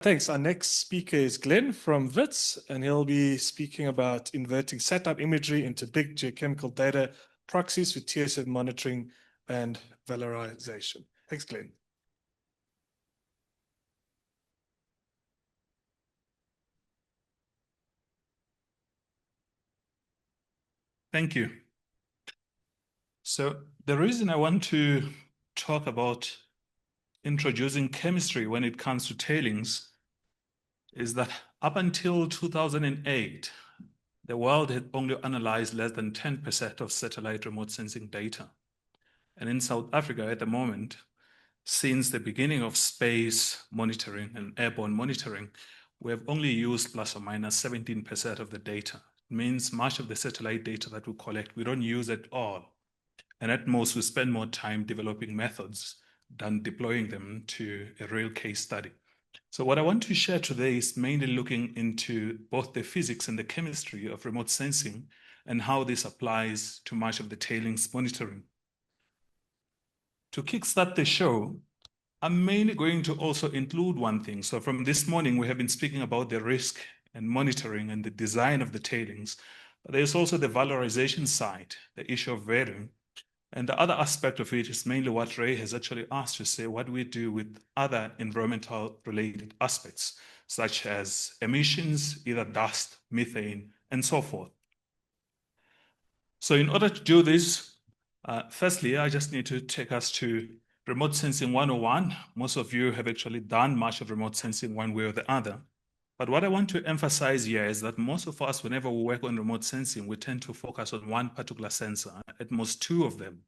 Thanks. Our next speaker is Glen from WITS, and he'll be speaking about inverting satellite imagery into big geochemical data, proxies for TSF monitoring, and valorisation. Thanks, Glen. Thank you. So the reason I want to talk about introducing chemistry when it comes to tailings is that up until 2008, the world had only analyzed less than 10% of satellite remote sensing data. And in South Africa at the moment, since the beginning of space monitoring and airborne monitoring, we have only used plus or minus 17% of the data. It means much of the satellite data that we collect, we don't use at all. And at most, we spend more time developing methods than deploying them to a real case study. So what I want to share today is mainly looking into both the physics and the chemistry of remote sensing and how this applies to much of the tailings monitoring. To kickstart the show, I'm mainly going to also include one thing. So from this morning, we have been speaking about the risk and monitoring and the design of the tailings. But there's also the valorisation side, the issue of varying. And the other aspect of it is mainly what Ray has actually asked to say, what do we do with other environmental related aspects, such as emissions, either dust, methane, and so forth. So in order to do this, firstly, I just need to take us to Remote Sensing 101. Most of you have actually done much of remote sensing one way or the other. But what I want to emphasize here is that most of us, whenever we work on remote sensing, we tend to focus on one particular sensor, at most two of them.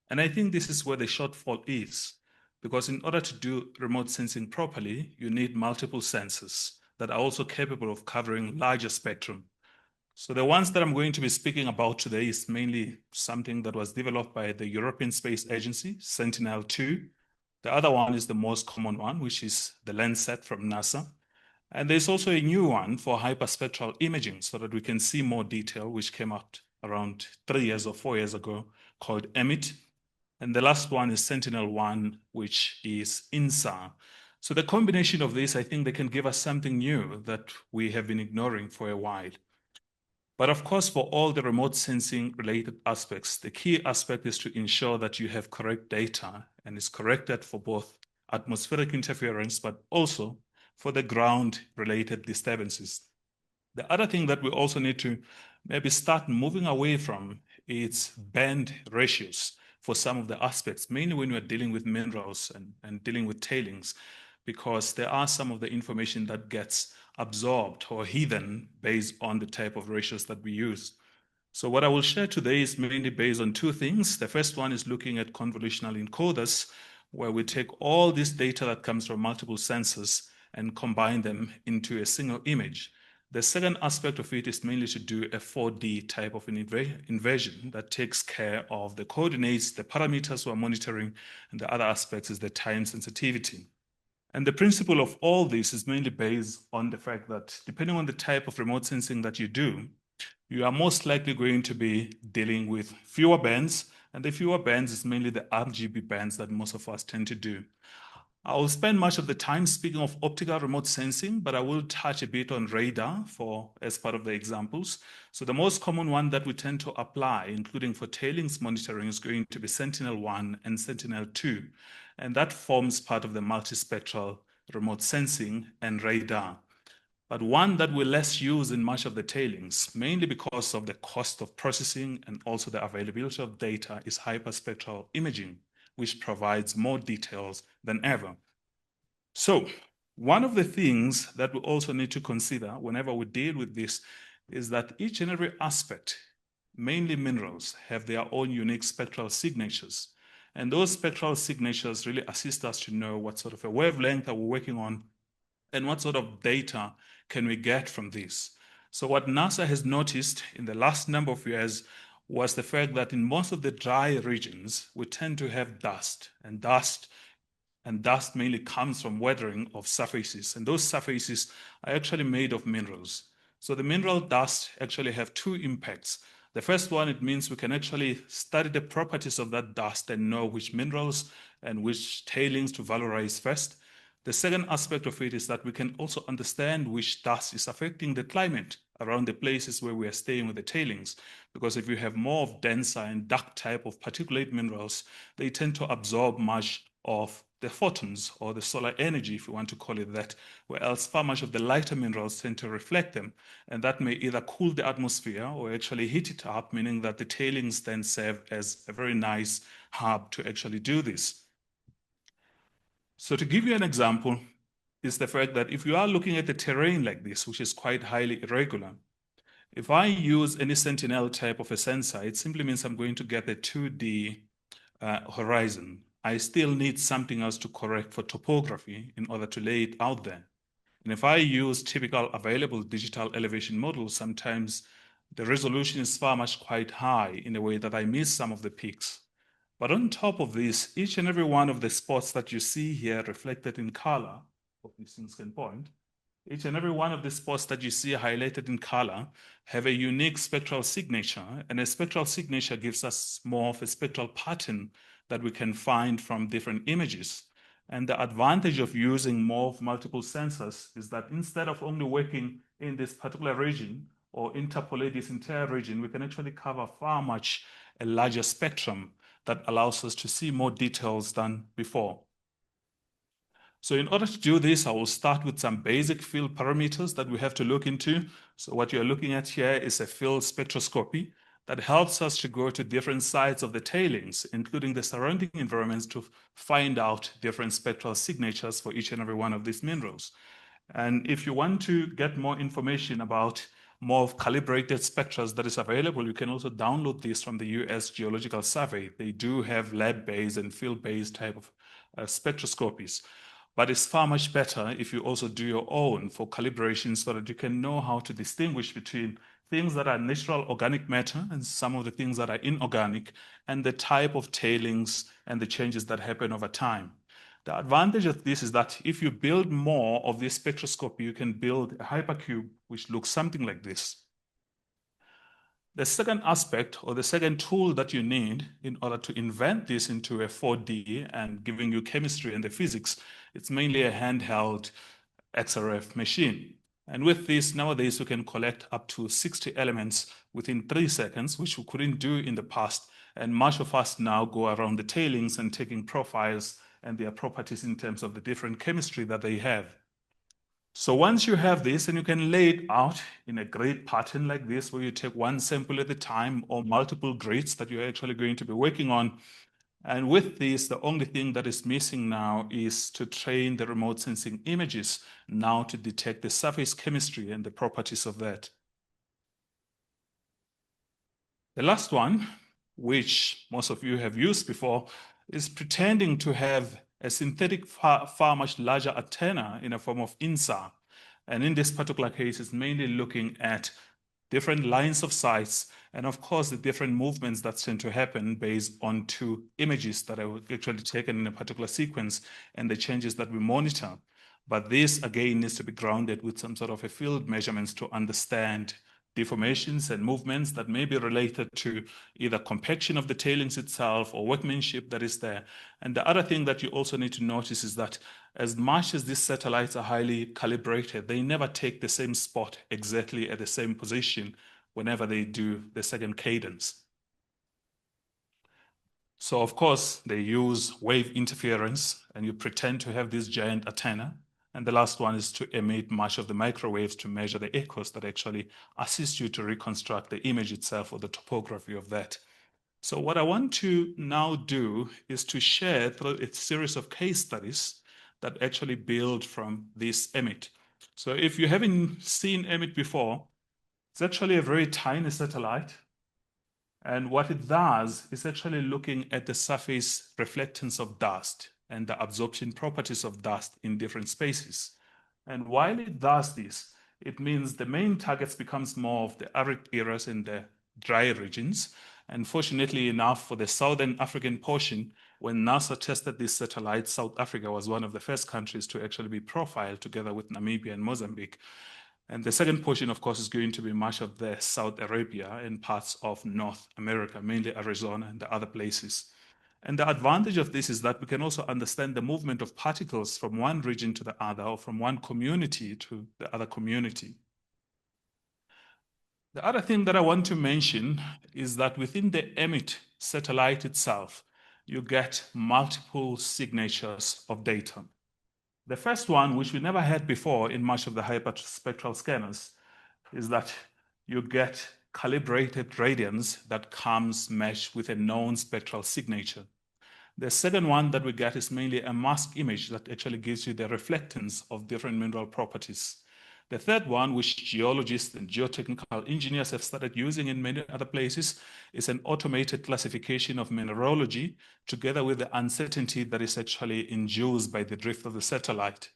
And I think this is where the shortfall is, because in order to do remote sensing properly, you need multiple sensors that are also capable of covering larger spectrum. So the ones that I'm going to be speaking about today is mainly something that was developed by the European Space Agency, Sentinel-2. The other one is the most common one, which is the Landsat from NASA. And there's also a new one for hyperspectral imaging so that we can see more detail, which came out around 3 years or 4 years ago, called EMIT. And the last one is Sentinel-1, which is INSAR. So the combination of this, I think they can give us something new that we have been ignoring for a while. But of course, for all the remote sensing related aspects, the key aspect is to ensure that you have correct data and is corrected for both atmospheric interference, but also for the ground related disturbances. The other thing that we also need to maybe start moving away from is band ratios for some of the aspects, mainly when we're dealing with minerals and dealing with tailings, because there are some of the information that gets absorbed or hidden based on the type of ratios that we use. So what I will share today is mainly based on two things. The first one is looking at convolutional encoders, where we take all this data that comes from multiple sensors and combine them into a single image. The second aspect of it is mainly to do a 4D type of an inversion that takes care of the coordinates, the parameters we're monitoring, and the other aspects is the time sensitivity. And the principle of all this is mainly based on the fact that depending on the type of remote sensing that you do, you are most likely going to be dealing with fewer bands, and the fewer bands is mainly the RGB bands that most of us tend to do. I will spend much of the time speaking of optical remote sensing, but I will touch a bit on radar as part of the examples. So the most common one that we tend to apply, including for tailings monitoring, is going to be Sentinel-1 and Sentinel-2. And that forms part of the multispectral remote sensing and radar. But one that we less use in much of the tailings, mainly because of the cost of processing and also the availability of data, is hyperspectral imaging, which provides more details than ever. So one of the things that we also need to consider whenever we deal with this is that each and every aspect, mainly minerals, have their own unique spectral signatures. And those spectral signatures really assist us to know what sort of a wavelength are we working on and what sort of data can we get from this. So what NASA has noticed in the last number of years was the fact that in most of the dry regions, we tend to have dust, and dust mainly comes from weathering of surfaces, and those surfaces are actually made of minerals. So the mineral dust actually have two impacts. The first one, it means we can actually study the properties of that dust and know which minerals and which tailings to valorize first. The second aspect of it is that we can also understand which dust is affecting the climate around the places where we are staying with the tailings. Because if you have more of denser and dark type of particulate minerals, they tend to absorb much of the photons or the solar energy, if you want to call it that, whereas far much of the lighter minerals tend to reflect them. And that may either cool the atmosphere or actually heat it up, meaning that the tailings then serve as a very nice hub to actually do this. So to give you an example, is the fact that if you are looking at the terrain like this, which is quite highly irregular, if I use any Sentinel type of a sensor, it simply means I'm going to get the 2D horizon. I still need something else to correct for topography in order to lay it out there. And if I use typical available digital elevation models, sometimes the resolution is far much quite high in a way that I miss some of the peaks. But on top of this, each and every one of the spots that you see here reflected in color, hope these things can point, each and every one of the spots that you see highlighted in color have a unique spectral signature, and a spectral signature gives us more of a spectral pattern that we can find from different images. And the advantage of using more of multiple sensors is that instead of only working in this particular region or interpolate this entire region, we can actually cover far much a larger spectrum that allows us to see more details than before. So in order to do this, I will start with some basic field parameters that we have to look into. So what you're looking at here is a field spectroscopy that helps us to go to different sites of the tailings, including the surrounding environments, to find out different spectral signatures for each and every one of these minerals. And if you want to get more information about more of calibrated spectra that is available, you can also download this from the US Geological Survey. They do have lab-based and field-based type of spectroscopies. But it's far much better if you also do your own for calibration so that you can know how to distinguish between things that are natural organic matter and some of the things that are inorganic, and the type of tailings and the changes that happen over time. The advantage of this is that if you build more of this spectroscopy, you can build a hypercube which looks something like this. The second aspect or the second tool that you need in order to invent this into a 4D and giving you chemistry and the physics, it's mainly a handheld XRF machine. And with this, nowadays, we can collect up to 60 elements within 3 seconds, which we couldn't do in the past. And much of us now go around the tailings and taking profiles and their properties in terms of the different chemistry that they have. So once you have this, and you can lay it out in a grid pattern like this, where you take one sample at a time or multiple grids that you're actually going to be working on. And with this, the only thing that is missing now is to train the remote sensing images now to detect the surface chemistry and the properties of that. The last one, which most of you have used before, is pretending to have a synthetic far much larger antenna in a form of INSAR. And in this particular case, it's mainly looking at different lines of sights, and of course, the different movements that tend to happen based on 2 images that are actually taken in a particular sequence and the changes that we monitor. But this, again, needs to be grounded with some sort of a field measurements to understand deformations and movements that may be related to either compaction of the tailings itself or workmanship that is there. And the other thing that you also need to notice is that as much as these satellites are highly calibrated, they never take the same spot exactly at the same position whenever they do the second cadence. So of course, they use wave interference, and you pretend to have this giant antenna. And the last one is to emit much of the microwaves to measure the echoes that actually assist you to reconstruct the image itself or the topography of that. So what I want to now do is to share through a series of case studies that actually build from this EMIT. So if you haven't seen EMIT before, it's actually a very tiny satellite. And what it does is actually looking at the surface reflectance of dust and the absorption properties of dust in different spaces. And while it does this, it means the main targets becomes more of the arid areas and the dry regions. And fortunately enough, for the southern African portion, when NASA tested this satellite, South Africa was one of the first countries to actually be profiled together with Namibia and Mozambique. And the second portion, of course, is going to be much of the South Arabia and parts of North America, mainly Arizona and the other places. And the advantage of this is that we can also understand the movement of particles from one region to the other, or from one community to the other community. The other thing that I want to mention is that within the EMIT satellite itself, you get multiple signatures of data. The first one, which we never had before in much of the hyperspectral scanners, is that you get calibrated radiance that comes meshed with a known spectral signature. The second one that we get is mainly a mask image that actually gives you the reflectance of different mineral properties. The third one, which geologists and geotechnical engineers have started using in many other places, is an automated classification of mineralogy, together with the uncertainty that is actually induced by the drift of the satellite.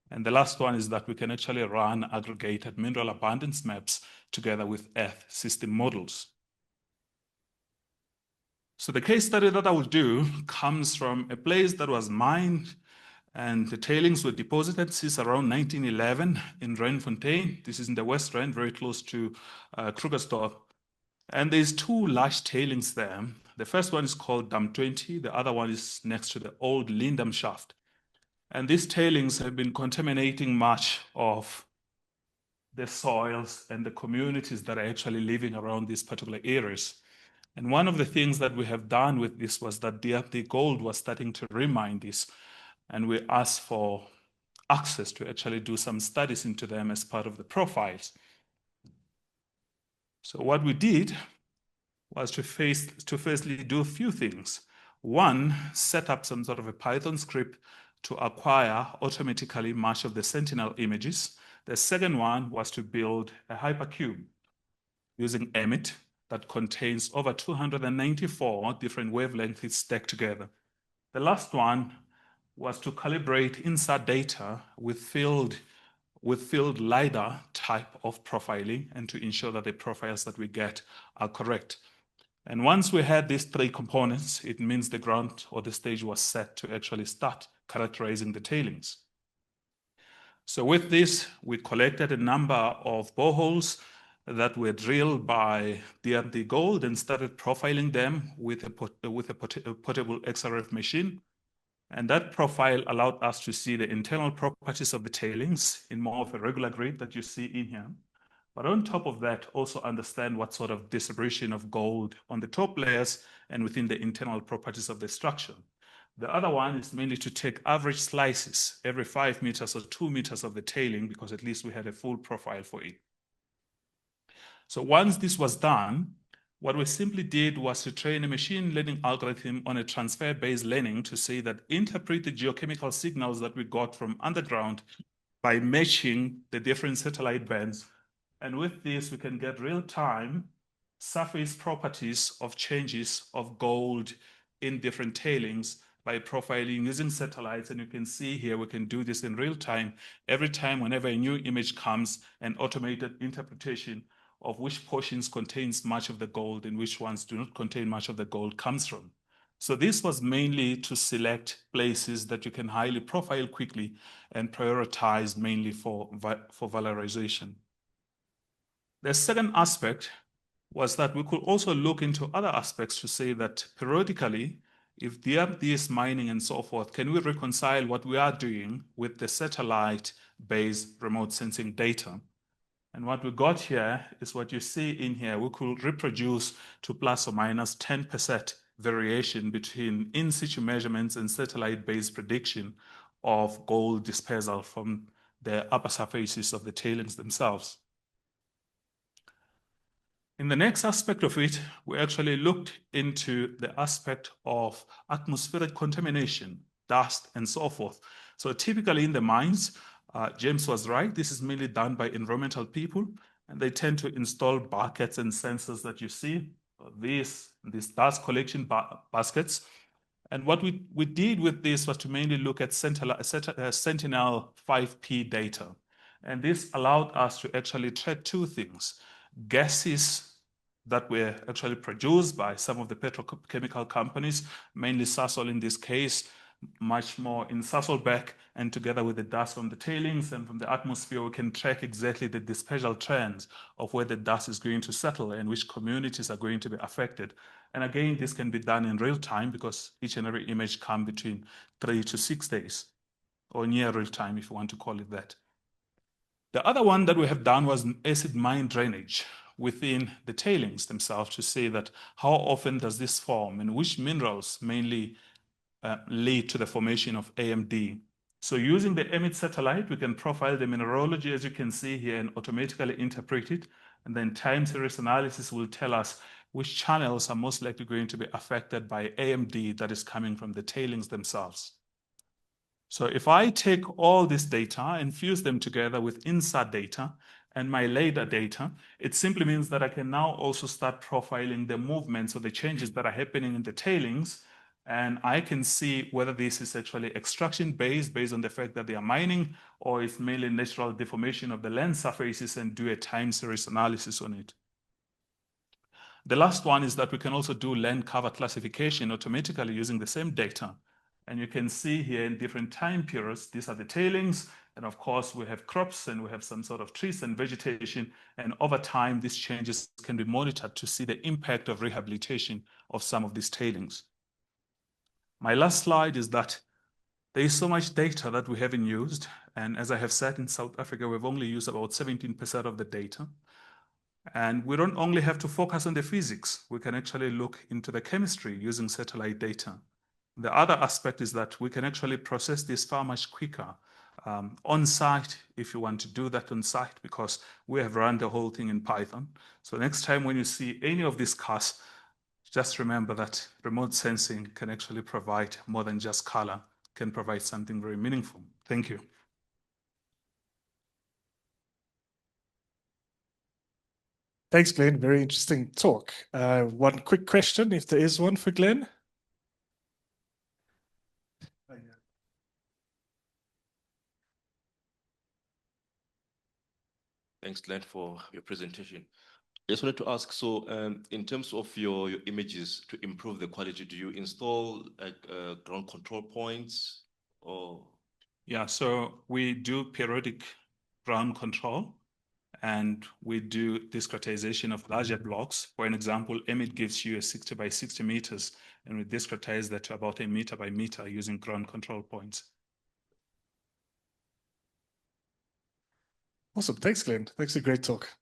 And the last one is that we can actually run aggregated mineral abundance maps together with Earth system models. So the case study that I will do comes from a place that was mined, and the tailings were deposited since around 1911 in Randfontein. This is in the West Rand, very close to Krugersdorp. And there's two large tailings there. The first one is called Dam 20. The other one is next to the old Lindam shaft. And these tailings have been contaminating much of the soils and the communities that are actually living around these particular areas. And one of the things that we have done with this was that the gold was starting to remine this. And we asked for access to actually do some studies into them as part of the profiles. So what we did was to firstly do a few things. One, set up some sort of a Python script to acquire automatically much of the Sentinel images. The second one was to build a hypercube using EMIT that contains over 294 different wavelengths stacked together. The last one was to calibrate insert data with field LiDAR type of profiling, and to ensure that the profiles that we get are correct. And once we had these three components, it means the ground or the stage was set to actually start characterizing the tailings. So with this, we collected a number of boreholes that were drilled by DRD Gold and started profiling them with a portable XRF machine. And that profile allowed us to see the internal properties of the tailings in more of a regular grid that you see in here. But on top of that, also understand what sort of distribution of gold on the top layers and within the internal properties of the structure. The other one is mainly to take average slices every 5 meters or 2 meters of the tailing, because at least we had a full profile for it. So once this was done, what we simply did was to train a machine learning algorithm on a transfer-based learning to say that interpret the geochemical signals that we got from underground by matching the different satellite bands. And with this, we can get real-time surface properties of changes of gold in different tailings by profiling using satellites. And you can see here, we can do this in real time. Every time, whenever a new image comes, an automated interpretation of which portions contains much of the gold and which ones do not contain much of the gold comes from. So this was mainly to select places that you can highly profile quickly and prioritize mainly for valorisation. The second aspect was that we could also look into other aspects to say that periodically, if DRD is mining and so forth, can we reconcile what we are doing with the satellite-based remote sensing data? And what we got here is what you see in here. We could reproduce to plus or minus 10% variation between in situ measurements and satellite-based prediction of gold dispersal from the upper surfaces of the tailings themselves. In the next aspect of it, we actually looked into the aspect of atmospheric contamination, dust, and so forth. So typically in the mines, James was right, this is mainly done by environmental people, and they tend to install buckets and sensors that you see, these dust collection baskets. And what we did with this was to mainly look at Sentinel 5P data. And this allowed us to actually track two things: gases that were actually produced by some of the petrochemical companies, mainly Sasol in this case, much more in Sasolburg, and together with the dust from the tailings and from the atmosphere, we can track exactly the dispersal trends of where the dust is going to settle and which communities are going to be affected. And again, this can be done in real time because each and every image comes between 3 to 6 days, or near real time, if you want to call it that. The other one that we have done was acid mine drainage within the tailings themselves to say that how often does this form and which minerals mainly lead to the formation of AMD. So using the EMIT satellite, we can profile the mineralogy, as you can see here, and automatically interpret it. And then time series analysis will tell us which channels are most likely going to be affected by AMD that is coming from the tailings themselves. So if I take all this data and fuse them together with INSAT data and my LiDAR data, it simply means that I can now also start profiling the movements or the changes that are happening in the tailings. And I can see whether this is actually extraction based on the fact that they are mining, or it's mainly natural deformation of the land surfaces, and do a time series analysis on it. The last one is that we can also do land cover classification automatically using the same data. And you can see here in different time periods, these are the tailings. And of course, we have crops and we have some sort of trees and vegetation. And over time, these changes can be monitored to see the impact of rehabilitation of some of these tailings. My last slide is that there is so much data that we haven't used. And as I have said, in South Africa, we've only used about 17% of the data. And we don't only have to focus on the physics. We can actually look into the chemistry using satellite data. The other aspect is that we can actually process this far much quicker on site, if you want to do that on site, because we have run the whole thing in Python. So next time when you see any of these cars, just remember that remote sensing can actually provide more than just color, can provide something very meaningful. Thank you. Thanks, Glenn. Very interesting talk. One quick question, if there is one for Glenn. Thanks, Glenn, for your presentation. I just wanted to ask, so in terms of your images, to improve the quality, do you install ground control points or? Yeah, so we do periodic ground control, and we do discretization of larger blocks. For an example, EMIT gives you a 60 by 60 meters, and we discretize that to about a meter by meter using ground control points. Awesome. Thanks, Glenn. Thanks for a great talk.